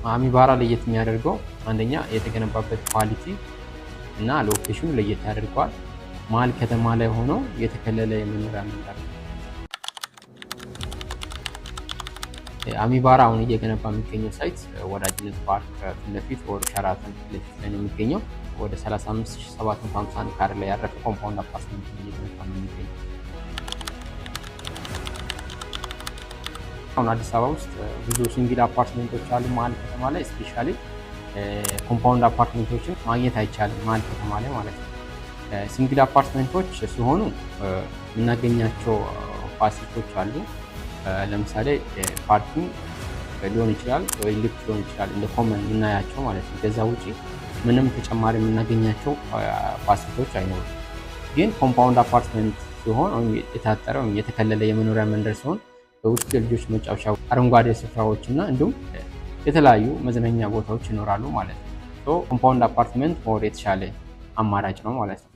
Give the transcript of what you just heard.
አሚባራ ለየት የሚያደርገው አንደኛ የተገነባበት ኳሊቲ እና ሎኬሽኑ ለየት ያደርገዋል። መሀል ከተማ ላይ ሆኖ የተከለለ የመኖሪያ መንደር ነው። አሚባራ አሁን እየገነባ የሚገኘው ሳይት ወዳጅነት ፓርክ ፊት ለፊት ወደ ሸራተን ፊት ለፊት ላይ ነው የሚገኘው። ወደ 35751 ካሬ ላይ ያረፈ ኮምፓውንድ አፓርትመንት እየገነባ ነው የሚገኘው። አሁን አዲስ አበባ ውስጥ ብዙ ሲንግል አፓርትመንቶች አሉ። መሀል ከተማ ላይ ስፔሻሊ ኮምፓውንድ አፓርትመንቶችን ማግኘት አይቻልም፣ መሀል ከተማ ላይ ማለት ነው። ሲንግል አፓርትመንቶች ሲሆኑ የምናገኛቸው ፋሲሊቲዎች አሉ። ለምሳሌ ፓርኪንግ ሊሆን ይችላል ወይ ሊፍት ሊሆን ይችላል፣ እንደ ኮመን የምናያቸው ማለት ነው። ከዛ ውጪ ምንም ተጨማሪ የምናገኛቸው ፋሲሊቲዎች አይኖሩም። ግን ኮምፓውንድ አፓርትመንት ሲሆን ወይም የታጠረ ወይም የተከለለ የመኖሪያ መንደር ሲሆን በውስጡ የልጆች መጫወቻ፣ አረንጓዴ ስፍራዎች እና እንዲሁም የተለያዩ መዝናኛ ቦታዎች ይኖራሉ ማለት ነው። ኮምፓውንድ አፓርትመንት ሞር የተሻለ አማራጭ ነው ማለት ነው።